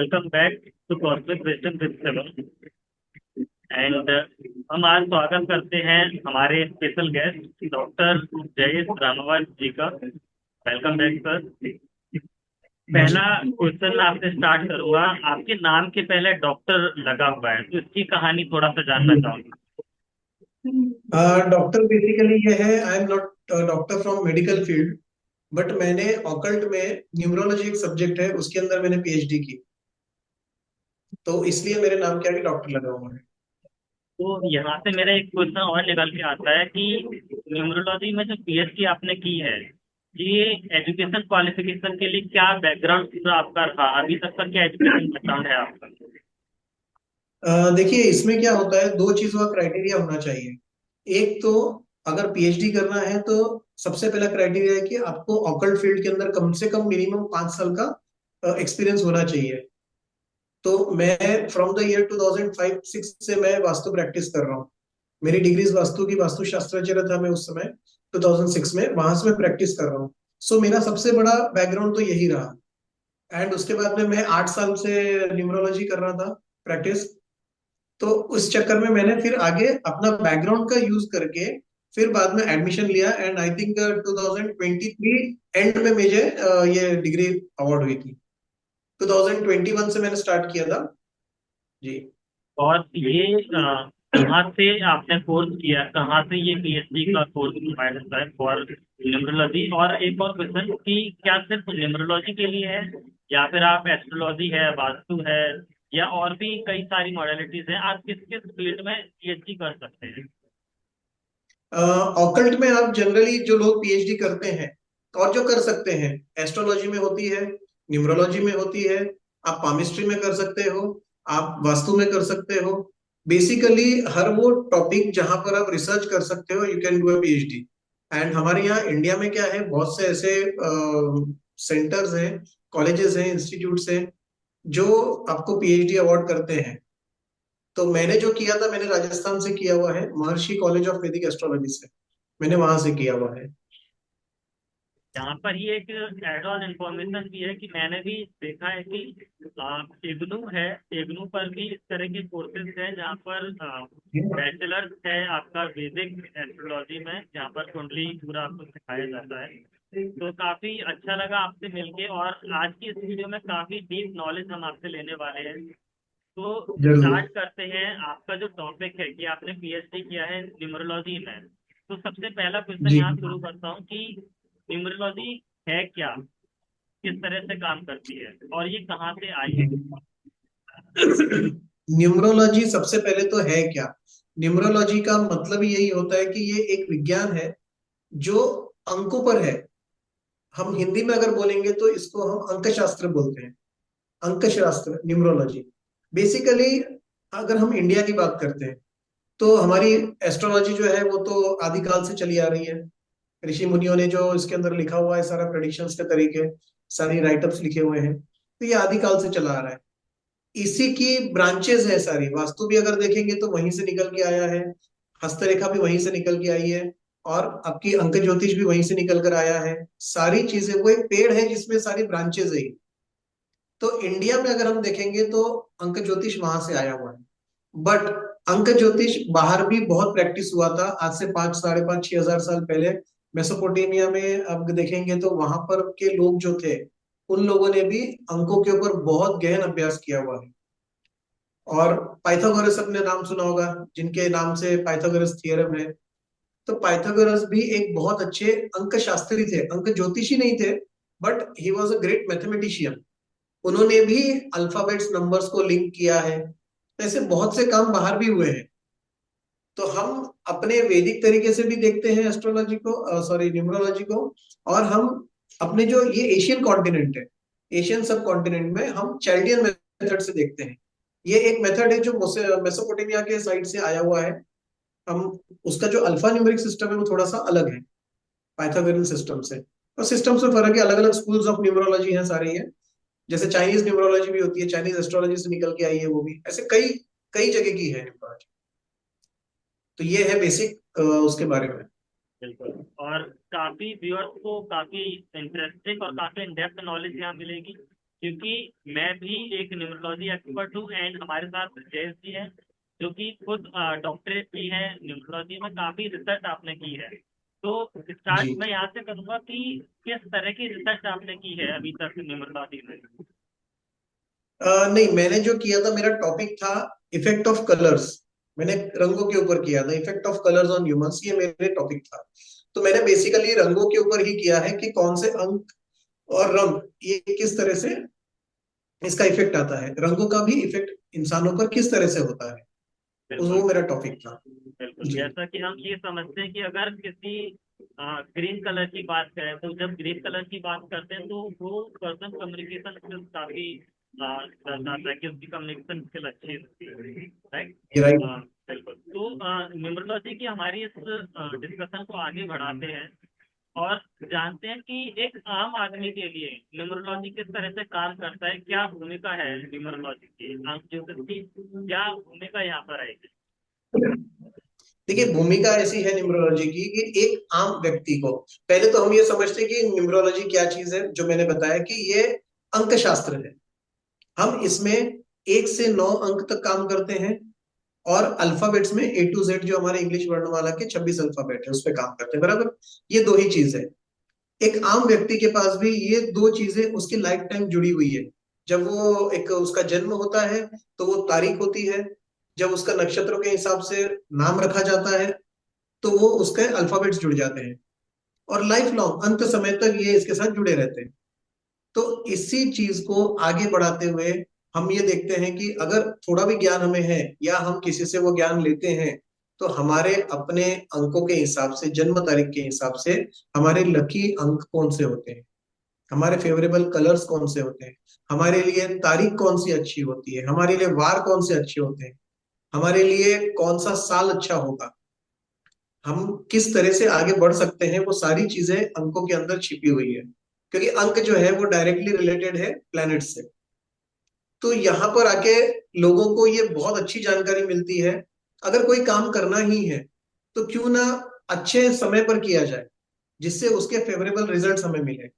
welcome back to Cosmic Wisdom with Seven. And हम आज स्वागत करते हैं हमारे special guest doctor Jayesh Ramawat ji का। Welcome back sir. पहला क्वेश्चन मैं आपसे स्टार्ट करूंगा। आपके नाम के पहले डॉक्टर लगा हुआ है, तो इसकी कहानी थोड़ा सा जानना चाहूंगा। डॉक्टर बेसिकली ये है, I am not doctor from medical field, but मैंने ऑकल्ट में न्यूमरोलॉजी एक सब्जेक्ट है, उसके अंदर मैंने पीएचडी की, तो इसलिए मेरे नाम के आगे डॉक्टर लगा हुआ है। तो यहाँ से मेरा एक क्वेश्चन और निकल के आता है कि न्यूमरोलॉजी में जो पीएचडी आपने की है, ये एजुकेशन क्वालिफिकेशन के लिए क्या बैकग्राउंड आपका रहा, अभी तक का क्या एजुकेशन बैकग्राउंड है आपका? देखिए, इसमें क्या होता है, दो चीजों का क्राइटेरिया होना चाहिए। एक तो अगर पीएचडी करना है तो सबसे पहला क्राइटेरिया है कि आपको ऑकल्ट फील्ड के अंदर कम से कम मिनिमम 5 साल का एक्सपीरियंस होना चाहिए। तो मैं फ्रॉम द ईयर 2005-6 से मैं वास्तु प्रैक्टिस कर रहा हूँ। मेरी डिग्रीज वास्तु की, वास्तु शास्त्राचार्य था मैं उस समय 2006 में, वहां से मैं प्रैक्टिस कर रहा हूँ। सो मेरा सबसे बड़ा बैकग्राउंड तो यही रहा। एंड उसके बाद में मैं 8 साल से न्यूमरोलॉजी कर रहा था प्रैक्टिस। तो उस चक्कर में मैंने फिर आगे अपना बैकग्राउंड का यूज करके फिर बाद में एडमिशन लिया, एंड आई थिंक 2023 एंड में मुझे ये डिग्री अवार्ड हुई थी। 2021 से मैंने स्टार्ट किया था जी। और ये कहाँ से आपने कोर्स किया, कहाँ से ये पीएचडी का कोर्स प्रोवाइड होता है फॉर न्यूमरोलॉजी? और एक और क्वेश्चन कि क्या सिर्फ न्यूमरोलॉजी के लिए है, या फिर आप एस्ट्रोलॉजी है, वास्तु है, या और भी कई सारी मॉडलिटीज हैं, आप किस किस फील्ड में पीएचडी कर सकते हैं? ऑकल्ट में आप जनरली जो लोग पीएचडी करते हैं और जो कर सकते हैं, एस्ट्रोलॉजी में होती है, न्यूमरोलॉजी में होती है, आप पामिस्ट्री में कर सकते हो, आप वास्तु में कर सकते हो। बेसिकली हर वो टॉपिक जहां पर आप रिसर्च कर सकते हो, you can do a PhD. And हमारे यहाँ इंडिया में क्या है, बहुत से ऐसे सेंटर्स हैं, कॉलेजेस हैं, इंस्टीट्यूट्स हैं जो आपको पीएचडी अवार्ड करते हैं। तो मैंने जो किया था, मैंने राजस्थान से किया हुआ है, महर्षि कॉलेज ऑफ वैदिक एस्ट्रोलॉजी से मैंने वहां से किया हुआ है। यहाँ पर ही एक एड ऑन इन्फॉर्मेशन भी है कि मैंने भी देखा है कि इग्नू है, इग्नू पर भी इस तरह के कोर्सेज हैं जहाँ पर बैचलर्स है आपका वैदिक एस्ट्रोलॉजी में, जहाँ पर कुंडली पूरा आपको सिखाया जाता है। तो काफी अच्छा लगा आपसे मिलके, और आज की इस वीडियो में काफी डीप नॉलेज हम आपसे लेने वाले हैं। तो जरूर। स्टार्ट करते हैं। आपका जो टॉपिक है कि आपने पीएचडी किया है न्यूमरोलॉजी में, तो सबसे पहला क्वेश्चन जी। यहाँ शुरू करता हूँ कि न्यूमरोलॉजी है क्या, किस तरह से काम करती है, और ये कहाँ से आई है? न्यूमरोलॉजी सबसे पहले तो है क्या? न्यूमरोलॉजी का मतलब यही होता है कि ये एक विज्ञान है जो अंकों पर है। हम हिंदी में अगर बोलेंगे तो इसको हम अंकशास्त्र बोलते हैं। अंकशास्त्र, न्यूमरोलॉजी। बेसिकली अगर हम इंडिया की बात करते हैं तो हमारी एस्ट्रोलॉजी जो है वो तो आदिकाल से चली आ रही है। ऋषि मुनियों ने जो इसके अंदर लिखा हुआ है, सारा प्रेडिक्शंस के तरीके, सारी राइटअप्स लिखे हुए हैं, तो ये आदिकाल से चला आ रहा है। इसी की ब्रांचेस है सारी। वास्तु भी अगर देखेंगे तो वहीं से निकल के आया है, हस्तरेखा भी वहीं से निकल के आई है, और आपकी अंक ज्योतिष भी वहीं से निकल कर आया है। सारी चीजें, वो एक पेड़ है जिसमें सारी ब्रांचेस है। तो इंडिया में अगर हम देखेंगे तो अंक ज्योतिष वहां से आया हुआ है। बट अंक ज्योतिष बाहर भी बहुत प्रैक्टिस हुआ था, आज से 5, 5.5, 6 हजार साल पहले। मेसोपोटामिया में अब देखेंगे तो वहां पर के लोग जो थे, उन लोगों ने भी अंकों के ऊपर बहुत गहन अभ्यास किया हुआ है। और पाइथागोरस अपने नाम सुना होगा, जिनके नाम से पाइथागोरस थियरम है। तो पाइथागोरस भी एक बहुत अच्छे अंक शास्त्री थे, अंक ज्योतिषी नहीं थे, but he was a great mathematician. उन्होंने भी अल्फाबेट्स, नंबर्स को लिंक किया है। ऐसे बहुत से काम बाहर भी हुए हैं। तो हम अपने वैदिक तरीके से भी देखते हैं एस्ट्रोलॉजी को, सॉरी न्यूमरोलॉजी को। और हम अपने जो ये एशियन कॉन्टिनेंट है, एशियन सब कॉन्टिनेंट में हम चाइल्डियन मेथड से देखते हैं। ये एक मेथड है जो मेसोपोटामिया के साइड से आया हुआ है। हम उसका जो अल्फा न्यूमेरिक सिस्टम है वो थोड़ा सा अलग है पाइथागोरन सिस्टम से। और सिस्टम्स में फर्क है, अलग अलग स्कूल्स ऑफ न्यूमरोलॉजी है सारे ये। जैसे चाइनीज न्यूमरोलॉजी भी होती है, चाइनीज एस्ट्रोलॉजी से निकल के आई है वो भी। ऐसे कई कई जगह की है न्यूमरोलॉजी। तो ये है बेसिक उसके बारे में। बिल्कुल। और काफी व्यूअर्स को काफी इंटरेस्टिंग और काफी इन डेप्थ नॉलेज यहाँ मिलेगी। क्योंकि मैं भी एक न्यूमरोलॉजी एक्सपर्ट हूँ, एंड हमारे साथ जयेश जी हैं जो कि खुद डॉक्टरेट की है न्यूमरोलॉजी में, काफी रिसर्च आपने की है। तो स्टार्ट जी। मैं यहाँ से करूंगा कि किस तरह की रिसर्च आपने की है अभी तक न्यूमरोलॉजी में। नहीं, मैंने जो किया था, मेरा टॉपिक था इफेक्ट ऑफ कलर्स। मैंने रंगों के ऊपर किया था, effect of colours on humans, ये मेरे टॉपिक था। तो मैंने बेसिकली रंगों के ऊपर ही किया है कि कौन से अंक और रंग, ये किस तरह से इसका इफेक्ट आता है, रंगों का भी इफेक्ट इंसानों पर किस तरह से होता है। बिल्कुल वो मेरा टॉपिक था। बिल्कुल। जी। जैसा कि हम ये समझते हैं कि अगर किसी ग्रीन कलर की बात करें, तो जब ग्रीन कलर की बात करते हैं तो वो पर्सन कम्युनिकेशन स्किल्स काफी दर्शाता है कि उसकी कम्युनिकेशन स्किल अच्छी होती है, राइट। राइट। बिल्कुल। तो न्यूमरोलॉजी की हमारी इस डिस्कशन को आगे बढ़ाते हैं और जानते हैं कि एक आम आदमी के लिए न्यूमरोलॉजी किस तरह से काम करता है, क्या भूमिका है न्यूमरोलॉजी की, आम ज्योतिष की क्या भूमिका यहाँ पर आएगी। देखिए, भूमिका ऐसी है न्यूमरोलॉजी की कि एक आम व्यक्ति को, पहले तो हम ये समझते हैं कि न्यूमरोलॉजी क्या चीज है, जो मैंने बताया कि ये अंक शास्त्र है। हम इसमें 1 से 9 अंक तक काम करते हैं, और अल्फाबेट्स में A to Z, जो हमारे इंग्लिश वर्णमाला के 26 अल्फाबेट है, उस पर काम करते हैं, बराबर। ये दो ही चीज है। एक आम व्यक्ति के पास भी ये दो चीजें उसकी लाइफ टाइम जुड़ी हुई है। जब वो एक उसका जन्म होता है तो वो तारीख होती है, जब उसका नक्षत्रों के हिसाब से नाम रखा जाता है तो वो उसके अल्फाबेट्स जुड़ जाते हैं, और लाइफ लॉन्ग अंत समय तक ये इसके साथ जुड़े रहते हैं। तो इसी चीज को आगे बढ़ाते हुए हम ये देखते हैं कि अगर थोड़ा भी ज्ञान हमें है, या हम किसी से वो ज्ञान लेते हैं, तो हमारे अपने अंकों के हिसाब से, जन्म तारीख के हिसाब से, हमारे लकी अंक कौन से होते हैं, हमारे फेवरेबल कलर्स कौन से होते हैं, हमारे लिए तारीख कौन सी अच्छी होती है, हमारे लिए वार कौन से अच्छे होते हैं, हमारे लिए कौन सा साल अच्छा होगा, हम किस तरह से आगे बढ़ सकते हैं, वो सारी चीजें अंकों के अंदर छिपी हुई है। क्योंकि अंक जो है वो डायरेक्टली रिलेटेड है प्लैनेट से। तो यहाँ पर आके लोगों को ये बहुत अच्छी जानकारी मिलती है। अगर कोई काम करना ही है तो क्यों ना अच्छे समय पर किया जाए, जिससे उसके फेवरेबल रिजल्ट्स हमें मिले।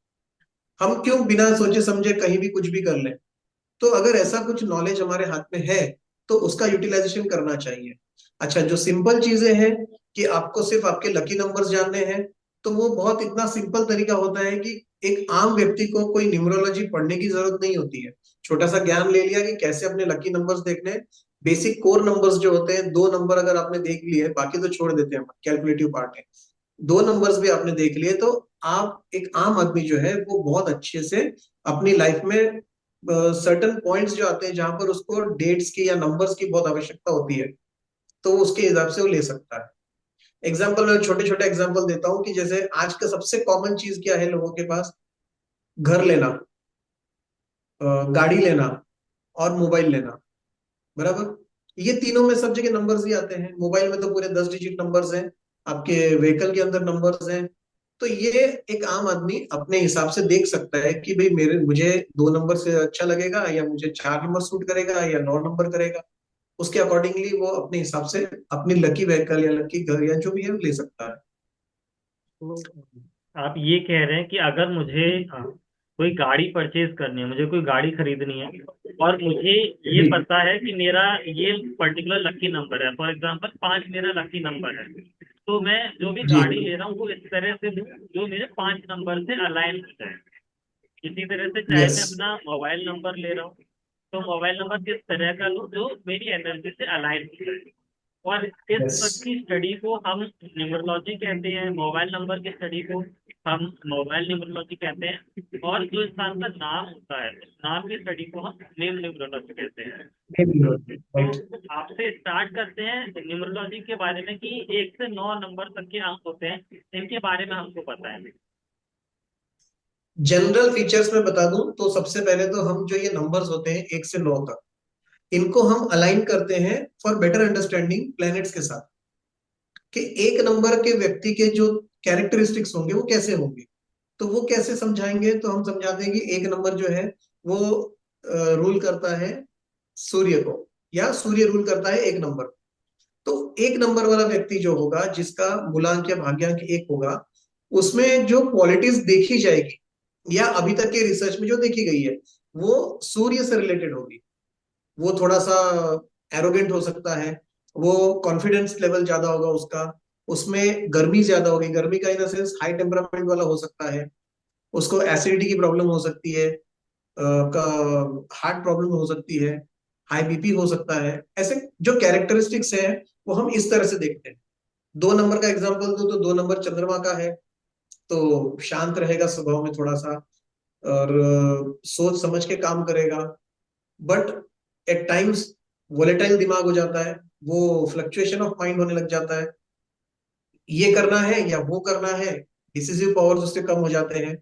हम क्यों बिना सोचे समझे कहीं भी कुछ भी कर लें। तो अगर ऐसा कुछ नॉलेज हमारे हाथ में है तो उसका यूटिलाइजेशन करना चाहिए। अच्छा, जो सिंपल चीजें हैं कि आपको सिर्फ आपके लकी नंबर्स जानने हैं, तो वो बहुत इतना सिंपल तरीका होता है कि एक आम व्यक्ति को कोई न्यूमरोलॉजी पढ़ने की जरूरत नहीं होती है। छोटा सा ज्ञान ले लिया कि कैसे अपने लकी नंबर्स देखने हैं। बेसिक कोर नंबर्स जो होते हैं, 2 नंबर अगर आपने देख लिए, बाकी तो छोड़ देते हैं, कैलकुलेटिव पार्ट है। 2 नंबर्स भी आपने देख लिए तो आप, एक आम आदमी जो है वो बहुत अच्छे से अपनी लाइफ में सर्टन पॉइंट्स जो आते हैं जहां पर उसको डेट्स की या नंबर्स की बहुत आवश्यकता होती है, तो उसके हिसाब से वो ले सकता है। एग्जाम्पल, मैं छोटे छोटे एग्जाम्पल देता हूँ कि जैसे आज का सबसे कॉमन चीज क्या है लोगों के पास, घर लेना, गाड़ी लेना, और मोबाइल लेना, बराबर। ये तीनों में सब जगह नंबर्स ही आते हैं। मोबाइल में तो पूरे 10 डिजिट नंबर्स हैं, आपके व्हीकल के अंदर नंबर्स हैं। तो ये एक आम आदमी अपने हिसाब से देख सकता है कि भाई मेरे मुझे 2 नंबर से अच्छा लगेगा, या मुझे 4 नंबर सूट करेगा, या 9 नंबर करेगा। उसके अकॉर्डिंगली वो अपने हिसाब से अपनी लकी व्हीकल या लकी घर या जो भी है वो ले सकता है। तो आप ये कह रहे हैं कि अगर मुझे कोई गाड़ी परचेज करनी है, मुझे कोई गाड़ी खरीदनी है, और मुझे ये जी। पता है कि मेरा ये पर्टिकुलर लकी नंबर है, फॉर एग्जांपल 5 मेरा लकी नंबर है, तो मैं जो भी जी। गाड़ी ले रहा हूँ वो इस तरह से लूँ जो मेरे 5 नंबर से अलाइन हो जाए। इसी तरह से चाहे यस। मैं अपना मोबाइल नंबर ले रहा हूँ, तो मोबाइल नंबर किस तरह का लूँ जो मेरी एनर्जी से अलाइन हो जाए। और इस यस। सब की स्टडी को हम न्यूमरोलॉजी कहते हैं, मोबाइल नंबर की स्टडी को हम मोबाइल न्यूमरोलॉजी कहते हैं, और जो इंसान का नाम होता है उस नाम की स्टडी को हम नेम न्यूमरोलॉजी कहते हैं। राइट। तो आपसे स्टार्ट करते हैं न्यूमरोलॉजी के बारे में कि 1 से 9 नंबर तक के अंक होते हैं, इनके बारे में हमको पता है। जनरल फीचर्स में बता दूं तो सबसे पहले तो हम जो ये नंबर्स होते हैं 1 से 9 तक, इनको हम अलाइन करते हैं फॉर बेटर अंडरस्टैंडिंग प्लैनेट्स के साथ, कि एक नंबर के व्यक्ति के जो कैरेक्टरिस्टिक्स होंगे वो कैसे होंगे। तो वो कैसे समझाएंगे, तो हम समझाते हैं कि एक नंबर जो है वो रूल करता है सूर्य को, या सूर्य रूल करता है 1 नंबर। तो 1 नंबर वाला व्यक्ति जो होगा, जिसका मूलांक या भाग्यांक 1 होगा, उसमें जो क्वालिटीज देखी जाएगी, या अभी तक के रिसर्च में जो देखी गई है, वो सूर्य से रिलेटेड होगी। वो थोड़ा सा एरोगेंट हो सकता है, वो कॉन्फिडेंस लेवल ज्यादा होगा उसका, उसमें गर्मी ज्यादा होगी, गर्मी का इन सेंस हाई टेम्परामेंट वाला हो सकता है, उसको एसिडिटी की प्रॉब्लम हो सकती है, हार्ट प्रॉब्लम हो सकती है, हाई बीपी हो सकता है। ऐसे जो कैरेक्टरिस्टिक्स हैं वो हम इस तरह से देखते हैं। 2 नंबर का एग्जांपल दो तो 2 नंबर चंद्रमा का है, तो शांत रहेगा स्वभाव में थोड़ा सा, और सोच समझ के काम करेगा, बट एट टाइम्स वोलेटाइल दिमाग हो जाता है, वो फ्लक्चुएशन ऑफ माइंड होने लग जाता है, ये करना है या वो करना है, डिसिसिव पावर्स उसके कम हो जाते हैं।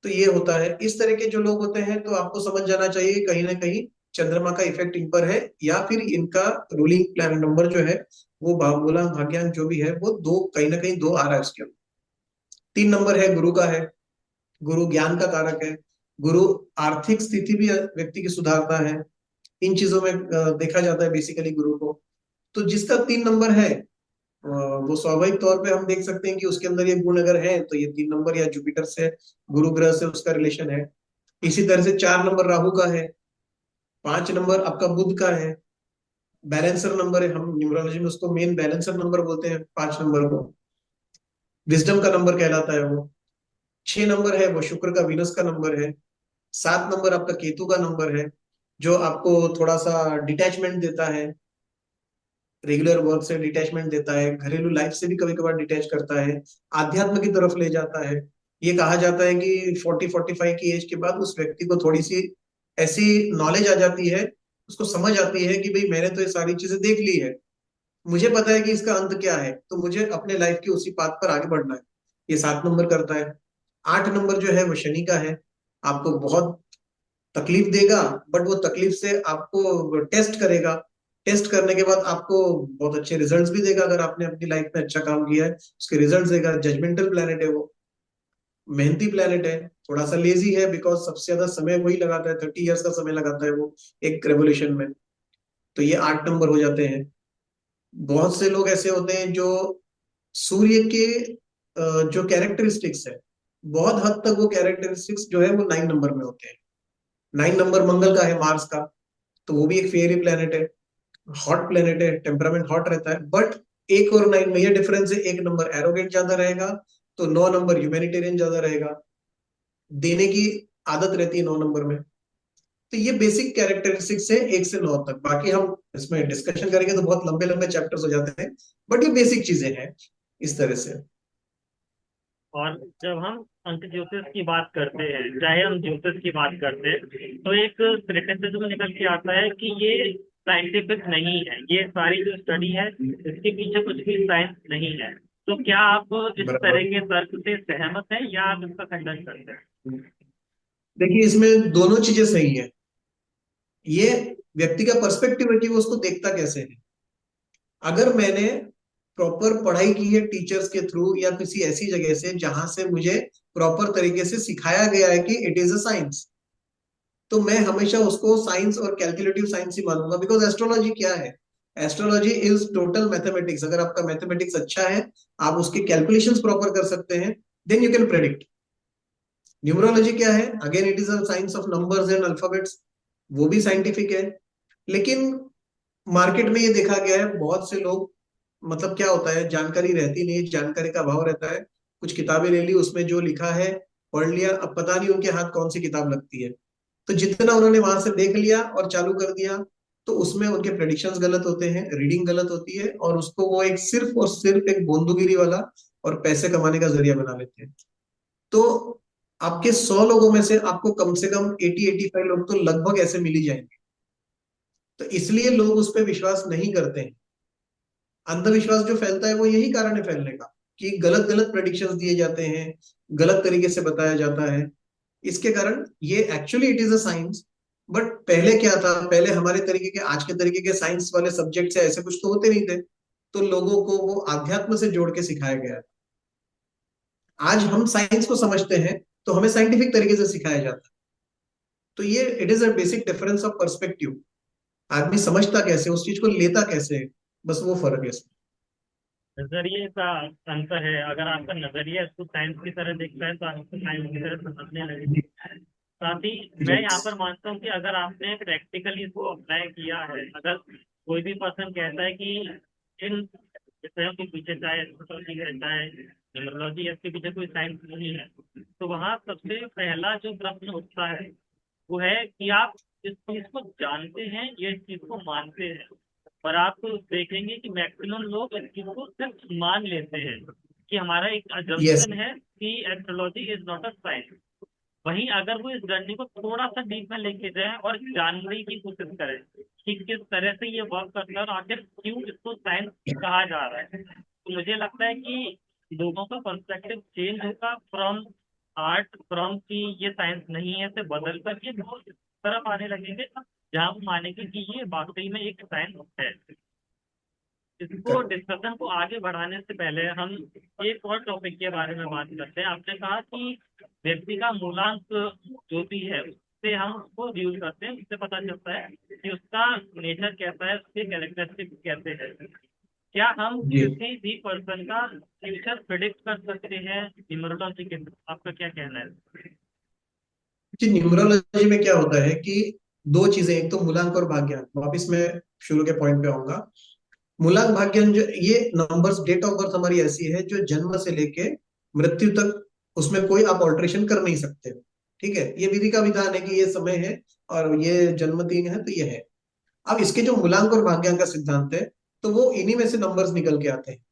तो ये होता है, इस तरह के जो लोग होते हैं तो आपको समझ जाना चाहिए कि कहीं ना कहीं चंद्रमा का इफेक्ट इन पर है, या फिर इनका रूलिंग प्लान नंबर जो है वो मूलांक भाग्यांक जो भी है वो दो, कहीं ना कहीं दो आ रहा है उसके अंदर। 3 नंबर है गुरु का है, गुरु ज्ञान का कारक है, गुरु आर्थिक स्थिति भी व्यक्ति की सुधारता है, इन चीजों में देखा जाता है बेसिकली गुरु को। तो जिसका 3 नंबर है वो स्वाभाविक तौर पे हम देख सकते हैं कि उसके अंदर ये गुण अगर है तो ये 3 नंबर या जुपिटर से, गुरु ग्रह से उसका रिलेशन है। इसी तरह से 4 नंबर राहु का है, 5 नंबर आपका बुध का है, बैलेंसर नंबर है, हम न्यूमरोलॉजी में उसको मेन बैलेंसर नंबर बोलते हैं 5 नंबर को, विजडम का नंबर कहलाता है वो। 6 नंबर है वो शुक्र का, वीनस का नंबर है। 7 नंबर आपका केतु का नंबर है, जो आपको थोड़ा सा डिटैचमेंट देता है, रेगुलर वर्क से डिटैचमेंट देता है, घरेलू लाइफ से भी कभी कभार डिटैच करता है, आध्यात्म की तरफ ले जाता है। ये कहा जाता है कि 40-45 की एज के बाद उस व्यक्ति को थोड़ी सी ऐसी नॉलेज आ जाती है, उसको समझ आती है कि भाई मैंने तो ये सारी चीजें देख ली है, मुझे पता है कि इसका अंत क्या है, तो मुझे अपने लाइफ की उसी पाथ पर आगे बढ़ना है। ये 7 नंबर करता है। 8 नंबर जो है वो शनि का है, आपको बहुत तकलीफ देगा, बट वो तकलीफ से आपको टेस्ट करेगा, टेस्ट करने के बाद आपको बहुत अच्छे रिजल्ट्स भी देगा, अगर आपने अपनी लाइफ में अच्छा काम किया है उसके रिजल्ट्स देगा। जजमेंटल प्लैनेट है वो, मेहनती प्लैनेट है, थोड़ा सा लेजी है बिकॉज सबसे ज्यादा समय वही लगाता है, 30 इयर्स का समय लगाता है वो एक रेवोल्यूशन में। तो ये 8 नंबर हो जाते हैं। बहुत से लोग ऐसे होते हैं जो सूर्य के जो कैरेक्टरिस्टिक्स है, बहुत हद तक वो कैरेक्टरिस्टिक्स जो है वो 9 नंबर में होते हैं। 9 नंबर मंगल का है, मार्स का, तो वो भी एक फेयरी प्लेनेट है, हॉट प्लेनेट है, टेम्परामेंट हॉट रहता है, बट 1 और 9 में ये डिफरेंस है, 1 नंबर एरोगेंट ज्यादा रहेगा, तो 9 नंबर ह्यूमैनिटेरियन ज्यादा रहेगा, देने की आदत रहती है 9 नंबर में। तो ये बेसिक कैरेक्टरिस्टिक्स है 1 से 9 तक, बाकी हम इसमें डिस्कशन करेंगे तो बहुत लंबे लंबे चैप्टर्स हो जाते हैं, बट ये बेसिक चीजें हैं इस तरह से। और जब हम अंक ज्योतिष की बात करते हैं, चाहे हम ज्योतिष की बात करते हैं, तो एक क्रिटिसिज्म निकल के आता है कि ये साइंटिफिक नहीं है, ये सारी जो स्टडी है इसके पीछे कुछ भी साइंस नहीं है। तो क्या आप इस तरह बराबर। के तर्क से सहमत हैं या आप इसका खंडन करते हैं? देखिए इसमें दोनों चीजें सही है, ये व्यक्ति का पर्सपेक्टिव है कि वो उसको देखता कैसे है। अगर मैंने प्रॉपर पढ़ाई की है टीचर्स के थ्रू या किसी ऐसी जगह से जहां से मुझे प्रॉपर तरीके से सिखाया गया है कि इट इज अ साइंस, तो मैं हमेशा उसको साइंस और कैलकुलेटिव साइंस ही मानूंगा। बिकॉज एस्ट्रोलॉजी क्या है, एस्ट्रोलॉजी इज टोटल मैथमेटिक्स। अगर आपका मैथमेटिक्स अच्छा है, आप उसके कैलकुलेशंस प्रॉपर कर सकते हैं, then you can predict. Numerology क्या है, again it is a science of numbers and alphabets, वो भी साइंटिफिक है। लेकिन मार्केट में ये देखा गया है बहुत से लोग, मतलब क्या होता है, जानकारी रहती नहीं, जानकारी का अभाव रहता है, कुछ किताबें ले ली, उसमें जो लिखा है पढ़ लिया, अब पता नहीं उनके हाथ कौन सी किताब लगती है, तो जितना उन्होंने वहां से देख लिया और चालू कर दिया, तो उसमें उनके प्रेडिक्शंस गलत होते हैं, रीडिंग गलत होती है, और उसको वो एक सिर्फ और सिर्फ एक गोंदूगिरी वाला और पैसे कमाने का जरिया बना लेते हैं। तो आपके 100 लोगों में से कम 80-85 लोग तो लगभग ऐसे मिल ही जाएंगे। तो इसलिए लोग उस पर विश्वास नहीं करते हैं। अंधविश्वास जो फैलता है वो यही कारण है फैलने का, कि गलत गलत प्रेडिक्शंस दिए जाते हैं, गलत तरीके से बताया जाता है, इसके कारण ये actually it is a science. But पहले क्या था, पहले हमारे तरीके के, आज के तरीके के साइंस वाले सब्जेक्ट से ऐसे कुछ तो होते नहीं थे, तो लोगों को वो आध्यात्म से जोड़ के सिखाया गया है। आज हम साइंस को समझते हैं तो हमें साइंटिफिक तरीके से सिखाया जाता है। तो ये it is a basic difference of perspective, आदमी समझता कैसे, उस चीज को लेता कैसे है, बस वो फर्क है इसमें। नजरिए का अंतर है। अगर आपका नजरिया इसको साइंस की तरह देखता है तो आप इसको साइंस की तरह समझने लगेंगे। साथ ही मैं यस। यहाँ पर मानता हूँ कि अगर आपने प्रैक्टिकली इसको अप्लाई किया है, अगर कोई भी पर्सन कहता है कि इन विषयों के पीछे चाहे एस्ट्रोलॉजी है चाहे न्यूमरोलॉजी है, इसके पीछे कोई साइंस नहीं है, तो वहाँ सबसे पहला जो प्रश्न उठता है वो है कि आप इस चीज को जानते हैं या इस चीज को मानते हैं। पर आप देखेंगे कि मैक्सिमम लोग इस चीज को सिर्फ मान लेते हैं, कि हमारा एक यस। अजम्पशन है कि astrology is not a science. वहीं अगर वो इस जर्नी को थोड़ा सा डीप में लेके जाए और जानने की कोशिश करें कि किस तरह से ये वर्क करता है और आखिर क्यों इसको साइंस कहा जा रहा है, तो मुझे लगता है कि लोगों का पर्सपेक्टिव चेंज होगा फ्रॉम आर्ट, फ्रॉम कि ये साइंस नहीं है से बदल कर ये लोग इस तरफ आने लगेंगे जहाँ वो मानेंगे कि ये वाकई में एक साइंस है। इसको करेक्ट। डिस्कशन को आगे बढ़ाने से पहले हम एक और टॉपिक के बारे में बात करते हैं। आपने कहा कि व्यक्ति का मूलांक जो भी है उससे हम उसको यूज करते हैं, उससे पता चलता है कि उसका नेचर कैसा है, उसके कैरेक्टरिस्टिक्स कैसे हैं। क्या हम जी। किसी भी पर्सन का फ्यूचर प्रिडिक्ट कर सकते हैं न्यूमरोलॉजी के थ्रू? आपका क्या कहना है? जी, न्यूमरोलॉजी में क्या होता है कि दो चीजें, एक तो मूलांक और भाग्यांक। वापिस मैं शुरू के पॉइंट पे आऊंगा। मूलांक भाग्यांक जो ये नंबर्स, डेट ऑफ बर्थ हमारी ऐसी है जो जन्म से लेके मृत्यु तक उसमें कोई आप ऑल्टरेशन कर नहीं सकते। ठीक है, ये विधि का विधान है कि ये समय है और ये जन्म दिन है तो ये है। अब इसके जो मूलांक और भाग्यांक का सिद्धांत है, तो वो इन्हीं में से नंबर्स निकल के आते हैं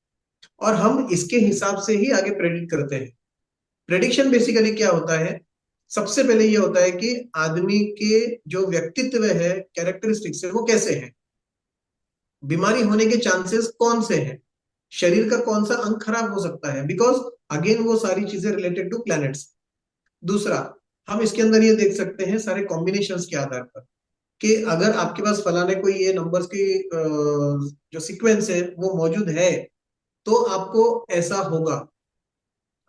और हम इसके हिसाब से ही आगे प्रेडिक्ट करते हैं। प्रेडिक्शन बेसिकली क्या होता है? सबसे पहले ये होता है कि आदमी के जो व्यक्तित्व है, कैरेक्टरिस्टिक्स है, वो कैसे है, बीमारी होने के चांसेस कौन से हैं, शरीर का कौन सा अंग खराब हो सकता है, बिकॉज अगेन वो सारी चीजें रिलेटेड टू प्लैनेट्स। दूसरा, हम इसके अंदर ये देख सकते हैं सारे कॉम्बिनेशंस के आधार पर कि अगर आपके पास फलाने कोई ये नंबर्स की जो सीक्वेंस है वो मौजूद है तो आपको ऐसा होगा।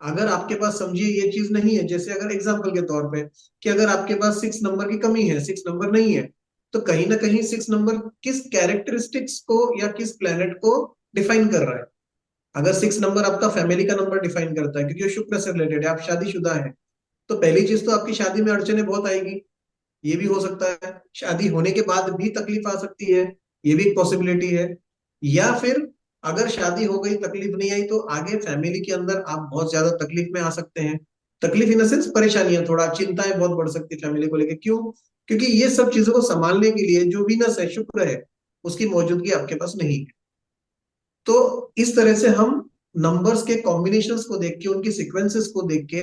अगर आपके पास समझिए ये चीज नहीं है, जैसे अगर एग्जाम्पल के तौर पे कि अगर आपके पास 6 नंबर की कमी है, 6 नंबर नहीं है, तो कहीं ना कहीं 6 नंबर किस कैरेक्टरिस्टिक्स को या किस प्लेनेट को डिफाइन कर रहा है। अगर 6 नंबर आपका फैमिली का नंबर डिफाइन करता है क्योंकि वो शुक्र से रिलेटेड है, आप शादीशुदा है, तो पहली चीज तो आपकी शादी में अड़चने बहुत आएगी। ये भी हो सकता है शादी होने के बाद भी तकलीफ आ सकती है, ये भी एक पॉसिबिलिटी है। या फिर अगर शादी हो गई तकलीफ नहीं आई तो आगे फैमिली के अंदर आप बहुत ज्यादा तकलीफ में आ सकते हैं। तकलीफ इन द सेंस परेशानियां, थोड़ा चिंताएं बहुत बढ़ सकती है फैमिली को लेकर। क्यों? क्योंकि ये सब चीजों को संभालने के लिए जो वीनस है, शुक्र है, उसकी मौजूदगी आपके पास नहीं है। तो इस तरह से हम नंबर्स के कॉम्बिनेशंस को देख के, उनकी सीक्वेंसेस को देख के,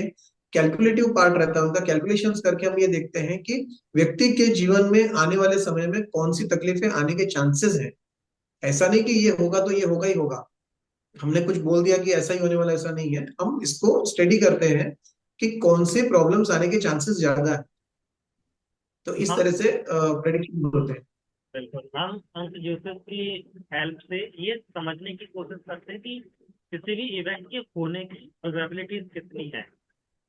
कैलकुलेटिव पार्ट रहता है उनका, कैलकुलेशंस करके हम ये देखते हैं कि व्यक्ति के जीवन में आने वाले समय में कौन सी तकलीफें आने के चांसेस हैं। ऐसा नहीं कि ये होगा तो ये होगा ही होगा, हमने कुछ बोल दिया कि ऐसा ही होने वाला, ऐसा नहीं है। हम इसको स्टडी करते हैं कि कौन से प्रॉब्लम्स आने के चांसेस ज्यादा है, तो इस हम तरह से प्रेडिक्शन होते हैं। बिल्कुल हम अंक यूसुफ की हेल्प से ये समझने की कोशिश करते हैं कि किसी भी इवेंट के होने की प्रोबेबिलिटीज कितनी है।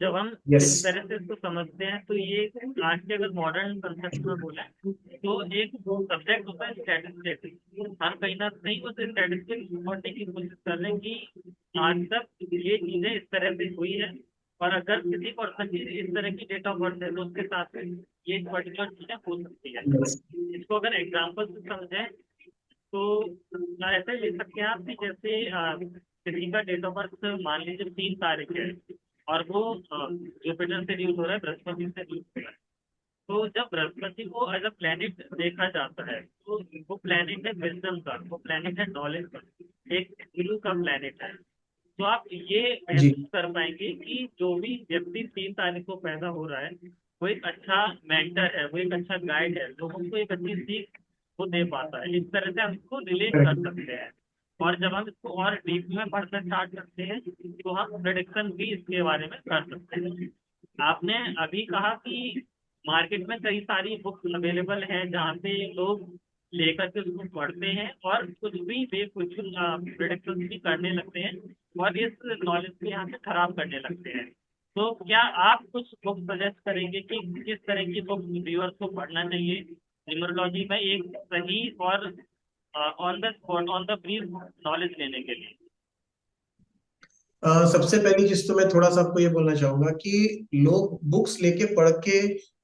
जब हम यस। इस तरह से इसको समझते हैं तो ये आज के अगर मॉडर्न कंसेप्ट में बोले तो एक सब्जेक्ट होता है स्टैटिस्टिक्स। हम कहीं ना कहीं उस स्टैटिस्टिक्स ढूंढने की कोशिश कर रहे हैं कि आज तक ये चीजें इस तरह से हुई है, और अगर किसी पर्सन की इस तरह की डेट ऑफ बर्थ है तो उसके साथ में ये पर्टिकुलर चीजें हो सकती है। यस। इसको अगर एग्जाम्पल से समझें तो ऐसे ले सकते हैं आप कि जैसे किसी का डेट ऑफ बर्थ मान लीजिए 3 तारीख है और वो जुपिटर से ड्यूस हो रहा है, बृहस्पति से ड्यूस हो रहा है। तो जब बृहस्पति को एज अ प्लेनेट देखा जाता है तो वो प्लेनेट है विजडम का, वो प्लेनेट है नॉलेज का, एक गुरु का प्लेनेट है। तो आप ये जी। महसूस कर पाएंगे कि जो भी व्यक्ति 3 तारीख को पैदा हो रहा है वो एक अच्छा मेंटर है, वो एक अच्छा गाइड है, लोगों को एक अच्छी सीख वो दे पाता है। इस तरह से हम इसको रिलेट कर करेक्ट। सकते हैं। और जब हम इसको और डीप में पढ़ना स्टार्ट करते हैं तो हम प्रेडिक्शन भी इसके बारे में कर सकते हैं। आपने अभी कहा कि मार्केट में कई सारी बुक्स अवेलेबल हैं जहाँ पे लोग लेकर के उसको पढ़ते हैं और कुछ भी कुछ प्रेडिक्शन भी करने लगते हैं और इस नॉलेज को यहाँ से खराब करने लगते हैं। तो क्या आप कुछ बुक सजेस्ट करेंगे कि किस तरह की बुक व्यूअर्स को पढ़ना चाहिए न्यूमरोलॉजी में एक सही और on the spot on the brief knowledge लेने के लिए? सबसे पहली चीज तो मैं थोड़ा सा आपको ये बोलना चाहूंगा कि लोग बुक्स लेके पढ़ के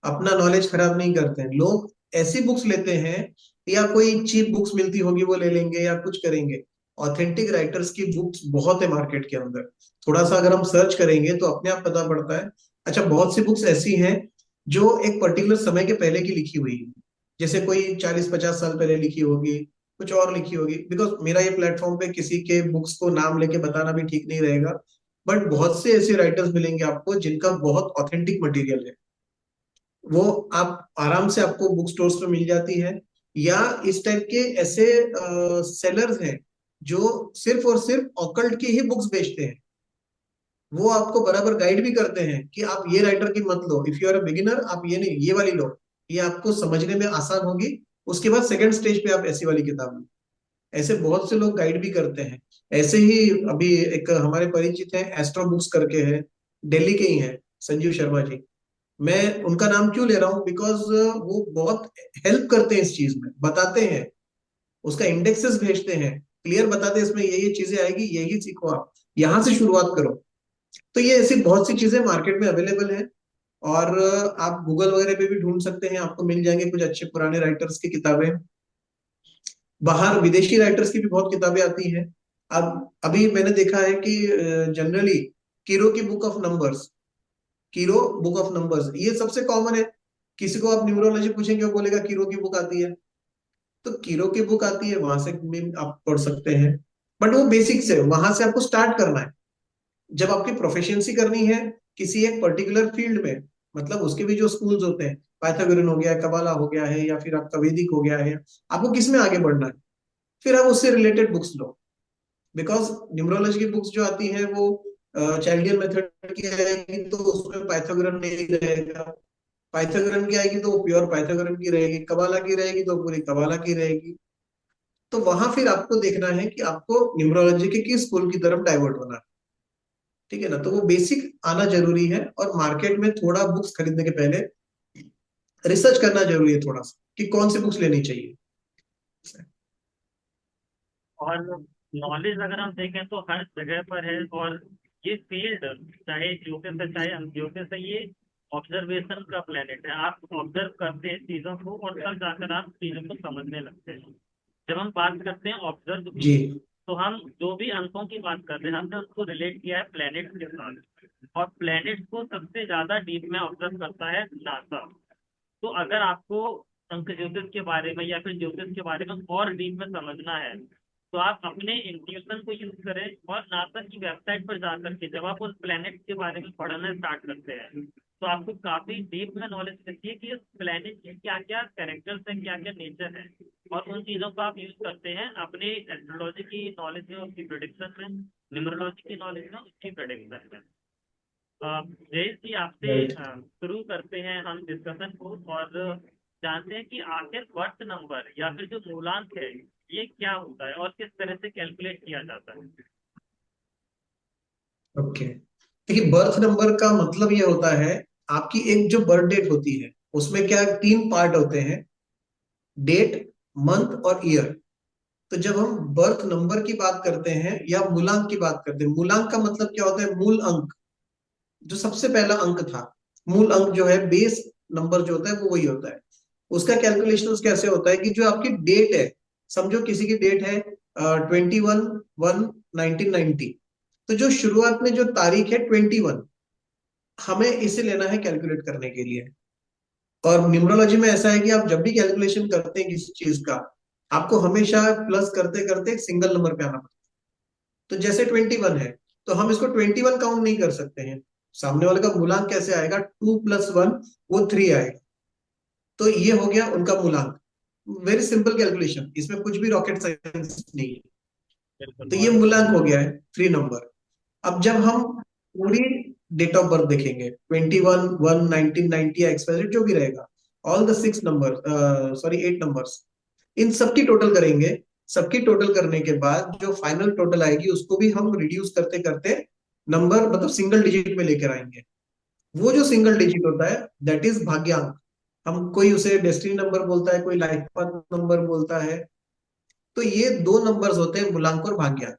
अपना नॉलेज खराब नहीं करते हैं लोग। ऐसी बुक्स लेते हैं या कोई चीप बुक्स मिलती होगी वो ले लेंगे या कुछ करेंगे। ऑथेंटिक राइटर्स की बुक्स बहुत है मार्केट के अंदर। थोड़ा सा अगर हम सर्च करेंगे तो अपने आप पता पड़ता है। अच्छा, बहुत सी बुक्स ऐसी हैं जो एक पर्टिकुलर समय के पहले की लिखी हुई है। जैसे कोई 40-50 साल पहले लिखी होगी, कुछ और लिखी होगी। बिकॉज मेरा ये प्लेटफॉर्म पे किसी के बुक्स को नाम लेके बताना भी ठीक नहीं रहेगा। बट बहुत से ऐसे राइटर्स मिलेंगे आपको जिनका बहुत ऑथेंटिक मटेरियल है। वो आप आराम से आपको बुक स्टोर्स पे मिल जाती है। या इस टाइप के ऐसे सेलर्स हैं जो सिर्फ और सिर्फ ऑकल्ट की ही बुक्स बेचते हैं। वो आपको बराबर गाइड भी करते हैं कि आप ये राइटर की मत लो, if you are a beginner आप ये नहीं ये वाली लो, ये आपको समझने में आसान होगी। उसके बाद सेकंड स्टेज पे आप ऐसी वाली किताब लो। ऐसे बहुत से लोग गाइड भी करते हैं। ऐसे ही अभी एक हमारे परिचित हैं, एस्ट्रो बुक्स करके है, दिल्ली के ही हैं, संजीव शर्मा जी। मैं उनका नाम क्यों ले रहा हूँ, बिकॉज वो बहुत हेल्प करते हैं, इस चीज में बताते हैं, उसका इंडेक्सेस भेजते हैं, क्लियर बताते हैं इसमें ये चीजें आएगी, यही सीखो, आप यहाँ से शुरुआत करो। तो ये ऐसी बहुत सी चीजें मार्केट में अवेलेबल है। और आप गूगल वगैरह पे भी ढूंढ सकते हैं, आपको मिल जाएंगे कुछ अच्छे पुराने राइटर्स की किताबें। बाहर विदेशी राइटर्स की भी बहुत किताबें आती हैं। अब अभी मैंने देखा है कि जनरली कीरो की book of numbers, कीरो book of numbers ये सबसे कॉमन है। किसी को आप न्यूमरोलॉजी पूछेंगे वो बोलेगा कीरो की बुक आती है। तो कीरो की बुक आती है, वहां से भी आप पढ़ सकते हैं। बट वो बेसिक्स है, वहां से आपको स्टार्ट करना है। जब आपकी प्रोफिशिएंसी करनी है किसी एक पर्टिकुलर फील्ड में, मतलब उसके भी जो स्कूल्स होते हैं, पाइथागोरन हो गया, कबाला हो गया है, या फिर आपका वैदिक हो गया है, आपको किस में आगे बढ़ना है, फिर आप उससे related books low. Because numerology की बुक्स जो आती हैं वो चाइल्डियन मेथड की रहेगी तो उसमें पाइथागोरन नहीं रहेगा। पाइथागोरन की आएगी तो वो प्योर पाइथागोरन की रहेगी, कबाला की रहेगी तो पूरी कबाला की रहेगी। तो वहां फिर आपको देखना है कि आपको न्यूमरोलॉजी के किस स्कूल की तरफ डाइवर्ट होना है। ठीक है ना, तो वो बेसिक आना जरूरी है। और मार्केट में थोड़ा बुक्स खरीदने के पहले रिसर्च करना जरूरी है थोड़ा सा कि कौन सी बुक्स लेनी चाहिए। और नॉलेज अगर हम देखें तो हर जगह पर है। और ये फील्ड, चाहे ज्योतिष है चाहे अज्योतिष है, ये ऑब्जर्वेशन का प्लेनेट है। आप ऑब्जर्व करते हैं चीजों को और तब जाकर आप चीजों को समझने लगते हैं। जब हम बात करते हैं ऑब्जर्व की, जी। तो हम जो भी अंकों की बात कर रहे हैं हमने उसको रिलेट किया है प्लेनेट के साथ। और प्लेनेट को सबसे ज्यादा डीप में ऑब्जर्व करता है नासा। तो अगर आपको अंक ज्योतिष के बारे में या फिर ज्योतिष के बारे में और डीप में समझना है, तो आप अपने इंट्यूशन को यूज करें। और नासा की वेबसाइट पर जाकर के जब आप उस प्लेनेट के बारे में पढ़ना स्टार्ट करते हैं, तो आपको काफी डीप में नॉलेज मिलती है कि इस प्लेनेट के क्या क्या कैरेक्टर्स हैं, क्या क्या नेचर है। और उन चीजों को आप यूज करते हैं अपने एस्ट्रोलॉजी की नॉलेज में, उसकी प्रोडिक्शन में, न्यूमरोलॉजी की नॉलेज में, उसकी प्रोडिक्शन में। जयेश जी, आपसे राइट। शुरू करते हैं हम डिस्कशन को। और जानते हैं कि आखिर बर्थ नंबर या फिर जो मूलांक है ये क्या होता है और किस तरह से कैलकुलेट किया जाता है। ओके, देखिए बर्थ नंबर का मतलब ये होता है, आपकी एक जो बर्थ डेट होती है उसमें क्या तीन पार्ट होते हैं, डेट, मंथ और ईयर। तो जब हम बर्थ नंबर की बात करते हैं या मूलांक की बात करते हैं, मूलांक का मतलब क्या होता है, मूल अंक, जो सबसे पहला अंक था। मूल अंक जो है, बेस नंबर जो होता है वो वही होता है। उसका कैलकुलेशन कैसे होता है कि जो आपकी डेट है, समझो किसी की डेट है 21/1/1990, तो जो शुरुआत में जो तारीख है 21, हमें इसे लेना है कैलकुलेट करने के लिए। और न्यूमरोलॉजी में ऐसा है कि आप जब भी कैलकुलेशन करते हैं किसी चीज का, आपको हमेशा प्लस करते करते एक सिंगल नंबर पे आना पड़ता है। तो जैसे 21 है, तो हम इसको 21 काउंट नहीं कर सकते हैं। सामने वाले का मूलांक कैसे आएगा, 2+1, वो 3 आएगा। तो ये हो गया उनका मूलांक। वेरी सिंपल कैलकुलेशन, इसमें कुछ भी रॉकेट साइंस नहीं है। बिल्कुल, तो ये बहुत अच्छा। मूलांक हो गया है 3 नंबर। अब जब हम पूरी डेट ऑफ बर्थ देखेंगे, 21/1/1990 या एक्सपायरी जो भी रहेगा, all the 6 number, sorry 8 numbers, इन सबकी टोटल करेंगे। सबकी टोटल करने के बाद जो फाइनल टोटल आएगी उसको भी हम रिड्यूस करते करते नंबर, मतलब सिंगल डिजिट में लेकर आएंगे। वो जो सिंगल डिजिट होता है दैट इज भाग्यांक। हम कोई उसे डेस्टिनी नंबर बोलता है, कोई लाइफ पाथ नंबर बोलता है। तो ये दो नंबर्स होते हैं, मूलांक और भाग्यांक।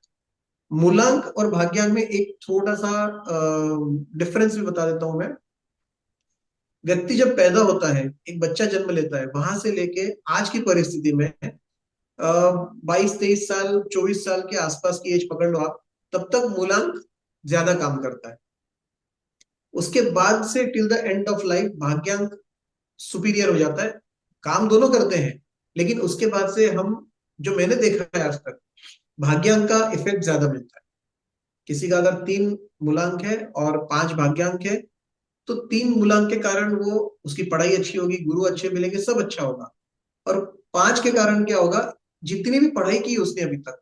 मूलांक और भाग्यांक में एक छोटा सा डिफरेंस भी बता देता हूं मैं। व्यक्ति जब पैदा होता है, एक बच्चा जन्म लेता है, वहां से लेके आज की परिस्थिति में 22-23 साल 24 साल के आसपास की एज पकड़ लो आप, तब तक मूलांक ज्यादा काम करता है। उसके बाद से till the end of life भाग्यांक सुपीरियर हो जाता है। काम दोनों करते हैं, लेकिन उसके बाद से हम, जो मैंने देखा है आज तक, भाग्यांक का इफेक्ट ज्यादा मिलता है। किसी का अगर 3 मूलांक है और 5 भाग्यांक है, तो 3 मूलांक के कारण वो, उसकी पढ़ाई अच्छी होगी, गुरु अच्छे मिलेंगे, सब अच्छा होगा। और 5 के कारण क्या होगा, जितनी भी पढ़ाई की उसने अभी तक,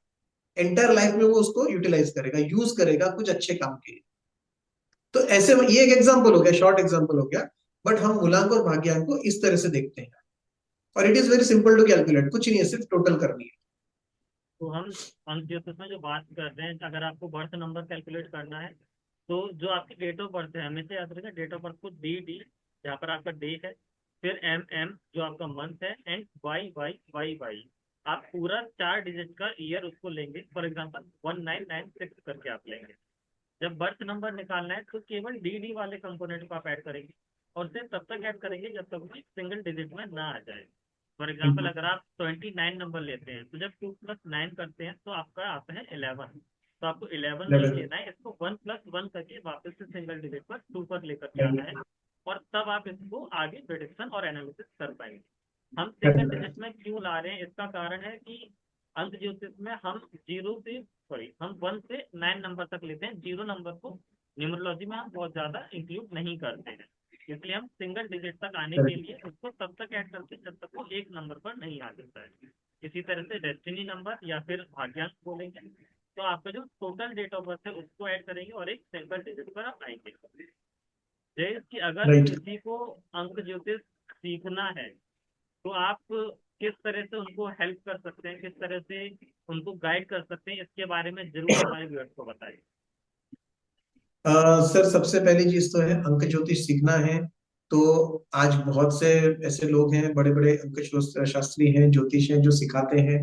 एंटायर लाइफ में वो उसको यूटिलाइज करेगा, यूज करेगा कुछ अच्छे काम के लिए। तो ऐसे में ये एक एग्जाम्पल हो गया, शॉर्ट एग्जाम्पल हो गया। बट हम मूलांक और भाग्यांक को इस तरह से देखते हैं, और it is very simple to calculate, कुछ नहीं है, सिर्फ टोटल करनी है। तो हम अंक ज्योतिष में जो बात कर रहे हैं, अगर आपको बर्थ नंबर कैलकुलेट करना है, तो जो आपकी डेट ऑफ बर्थ है, हमेशा याद रखिएगा डेट ऑफ बर्थ को डी डी, जहाँ पर आपका डे है, फिर एम एम जो आपका मंथ है, and Y Y Y Y. आप पूरा 4 डिजिट का ईयर उसको लेंगे, फॉर एग्जाम्पल 1996 करके आप लेंगे। जब बर्थ नंबर निकालना है तो केवल डी डी वाले कंपोनेंट को आप ऐड करेंगे, और सिर्फ तब तक ऐड करेंगे जब तक वो सिंगल डिजिट में ना आ जाए। फॉर एग्जाम्पल अगर आप 29 नंबर लेते हैं, तो जब 2 + 9 करते हैं तो आपका आता है 11। तो आपको 11 नहीं लेवल। लेना है, इसको 1 + 1 करके वापस से सिंगल डिजिट पर 2 पर लेकर के आना है, और तब आप इसको आगे प्रिडिक्शन और एनालिसिस कर पाएंगे। हम सिंगल डिजिट में क्यों ला रहे हैं, इसका कारण है कि अंक ज्योतिष में हम जीरो से, सॉरी, हम 1 से 9 नंबर तक लेते हैं, 0 नंबर को न्यूमरोलॉजी में हम बहुत ज्यादा इंक्लूड नहीं करते हैं। इसलिए हम सिंगल डिजिट तक आने के लिए उसको तब तक ऐड करते हैं जब तक वो एक नंबर पर नहीं आ जाता है। इसी तरह से डेस्टिनी नंबर या फिर भाग्यांक बोलेंगे, तो आपका जो टोटल डेट ऑफ बर्थ है उसको ऐड करेंगे और एक सिंगल डिजिट पर आप आएंगे। जैसे कि अगर राइट। किसी को अंक ज्योतिष सीखना है, तो आप किस तरह से उनको हेल्प कर सकते हैं, किस तरह से उनको गाइड कर सकते हैं, इसके बारे में जरूर हमारे व्यूअर्स को बताइए। सर, सबसे पहली चीज तो है, अंक ज्योतिष सीखना है तो आज बहुत से ऐसे लोग हैं, बड़े बड़े अंक शास्त्री हैं, ज्योतिष हैं, जो सिखाते हैं।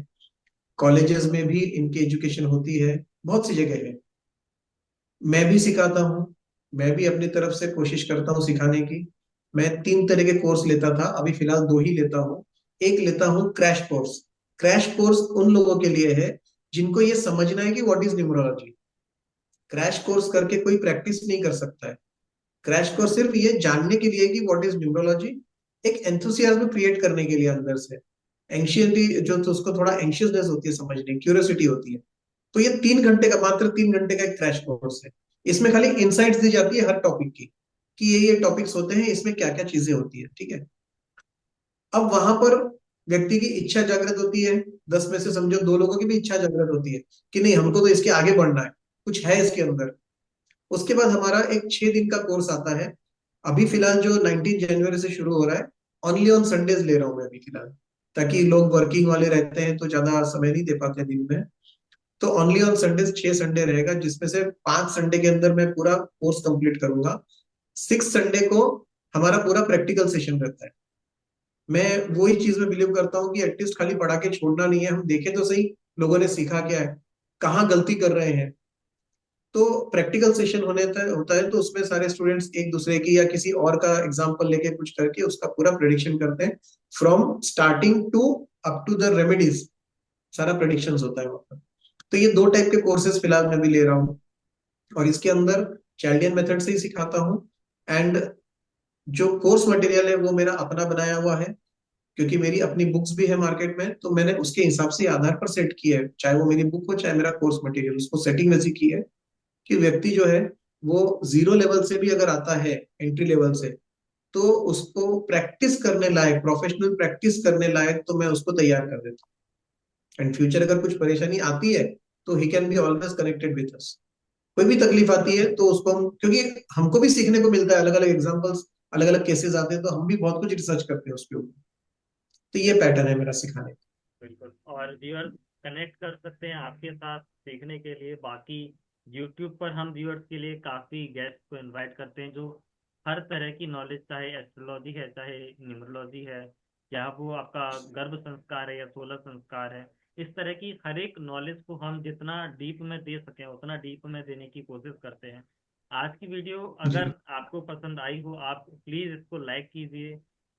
कॉलेजेस में भी इनकी एजुकेशन होती है, बहुत सी जगह है। मैं भी सिखाता हूँ, मैं भी अपनी तरफ से कोशिश करता हूँ सिखाने की। मैं 3 तरह के कोर्स लेता था, अभी फिलहाल 2 ही लेता हूँ। एक लेता हूँ क्रैश कोर्स। क्रैश कोर्स उन लोगों के लिए है जिनको ये समझना है कि what is numerology. Crash course करके कोई प्रैक्टिस नहीं कर सकता है। क्रैश कोर्स सिर्फ ये जानने के लिए कि व्हाट इज न्यूमरोलॉजी, एक एंथुसियाज्म क्रिएट करने के लिए अंदर से। एंशियसली जो, तो उसको थोड़ा एंशियसनेस होती है समझने, क्यूरियोसिटी होती है। तो ये 3 घंटे का, मात्र 3 घंटे का एक क्रैश कोर्स है। इसमें खाली इंसाइट्स दी जाती है हर टॉपिक की, कि ये टॉपिक्स होते हैं, इसमें क्या क्या चीजें होती है, ठीक है। अब वहां पर व्यक्ति की इच्छा जागृत होती है। 10 में से समझो 2 लोगों की भी इच्छा जागृत होती है कि नहीं, हमको तो इसके आगे बढ़ना है, कुछ है इसके अंदर। उसके बाद हमारा एक 6 दिन का कोर्स आता है। अभी फिलहाल जो 19 जनवरी से शुरू हो रहा है, ओनली ऑन संडेज ले रहा हूँ मैं अभी फिलहाल, ताकि लोग वर्किंग वाले रहते हैं तो ज्यादा समय नहीं दे पाते दिन में। तो ओनली ऑन संडेज 6 संडे रहेगा, जिसमें से 5 संडे के अंदर मैं पूरा कोर्स कंप्लीट करूंगा। 6 संडे को हमारा पूरा प्रैक्टिकल सेशन रहता है। मैं वही चीज में बिलीव करता हूँ कि एटलीस्ट खाली पढ़ा के छोड़ना नहीं है, हम देखें तो सही लोगों ने सीखा क्या है, कहाँ गलती कर रहे हैं। तो प्रैक्टिकल सेशन होता है, तो उसमें सारे स्टूडेंट्स एक दूसरे की या किसी और का एग्जाम्पल लेके कुछ करके उसका पूरा प्रेडिक्शन करते हैं, from starting to up to the remedies. सारा प्रेडिक्शन होता है वहाँ पर। तो ये 2 टाइप के कोर्सेज फिलहाल मैं भी ले रहा हूँ, और इसके अंदर चाइल्डियन मेथड से ही सिखाता हूँ। एंड जो कोर्स मटेरियल है वो मेरा अपना बनाया हुआ है, क्योंकि मेरी अपनी बुक्स भी है मार्केट में, तो मैंने उसके हिसाब से आधार पर सेट किया है, चाहे वो मेरी बुक हो चाहे मेरा कोर्स मटेरियल, उसको सेटिंग वैसी की है कि व्यक्ति जो है वो 0 लेवल से भी अगर आता है, एंट्री लेवल से, तो उसको प्रैक्टिस करने लायक, प्रोफेशनल प्रैक्टिस करने लायक, तो मैं उसको तैयार कर देता हूँ। एंड फ्यूचर अगर कुछ परेशानी आती है, तो he can be always connected with us. कोई भी तकलीफ आती है तो उसको हम, क्योंकि हमको भी सीखने को मिलता है, अलग अलग एग्जाम्पल्स, अलग अलग केसेस आते हैं, तो हम भी बहुत कुछ रिसर्च करते हैं उसके ऊपर। तो ये पैटर्न है मेरा सिखाने का। बिल्कुल, और व्यूअर्स कनेक्ट कर सकते हैं आपके साथ सीखने के लिए। बाकी यूट्यूब पर हम व्यूअर्स के लिए काफ़ी गेस्ट को इनवाइट करते हैं, जो हर तरह की नॉलेज, चाहे एस्ट्रोलॉजी है, चाहे न्यूमरोलॉजी है, या वो आपका गर्भ संस्कार है या सोलर संस्कार है, इस तरह की हर एक नॉलेज को हम जितना डीप में दे सकें उतना डीप में देने की कोशिश करते हैं। आज की वीडियो जी। अगर आपको पसंद आई हो, आप प्लीज इसको लाइक कीजिए,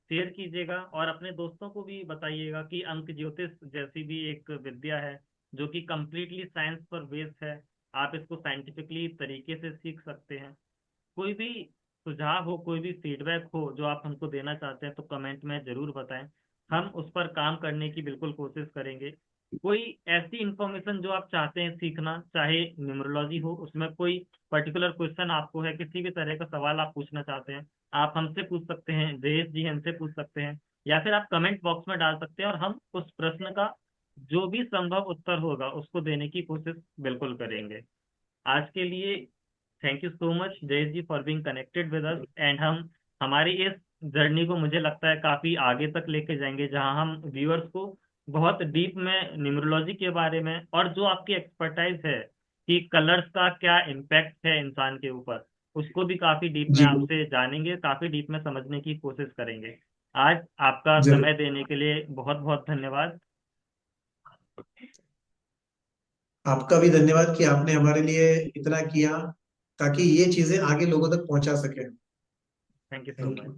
शेयर कीजिएगा और अपने दोस्तों को भी बताइएगा कि अंक ज्योतिष जैसी भी एक विद्या है जो कि कंप्लीटली साइंस पर बेस्ड है। आप इसको साइंटिफिकली तरीके से सीख सकते हैं। कोई भी सुझाव हो, कोई भी फीडबैक हो जो आप हमको देना चाहते हैं तो कमेंट में जरूर बताएं। हम उस पर काम करने की बिल्कुल कोशिश करेंगे। कोई ऐसी इंफॉर्मेशन जो आप चाहते हैं सीखना, चाहे न्यूमरोलॉजी हो, उसमें कोई पर्टिकुलर क्वेश्चन आपको है, किसी भी तरह का सवाल आप पूछना चाहते हैं, आप हमसे पूछ सकते हैं, जयेश जी हमसे पूछ सकते हैं, या फिर आप कमेंट बॉक्स में डाल सकते हैं और हम उस प्रश्न का जो भी संभव उत्तर होगा उसको देने की कोशिश बिल्कुल करेंगे। आज के लिए thank you so much Jayesh ji for being connected with us, and हम हमारी इस जर्नी को मुझे लगता है काफी आगे तक लेके जाएंगे, जहां हम व्यूअर्स को बहुत डीप में न्यूमरोलॉजी के बारे में और जो आपकी एक्सपर्टाइज है कि कलर्स का क्या इम्पैक्ट है इंसान के ऊपर, उसको भी काफी डीप में जी आपसे जानेंगे, काफी डीप में समझने की कोशिश करेंगे। आज आपका जरूर। समय देने के लिए बहुत बहुत धन्यवाद। आपका भी धन्यवाद कि आपने हमारे लिए इतना किया ताकि ये चीजें आगे लोगों तक पहुंचा सके। Thank you so thank much. You.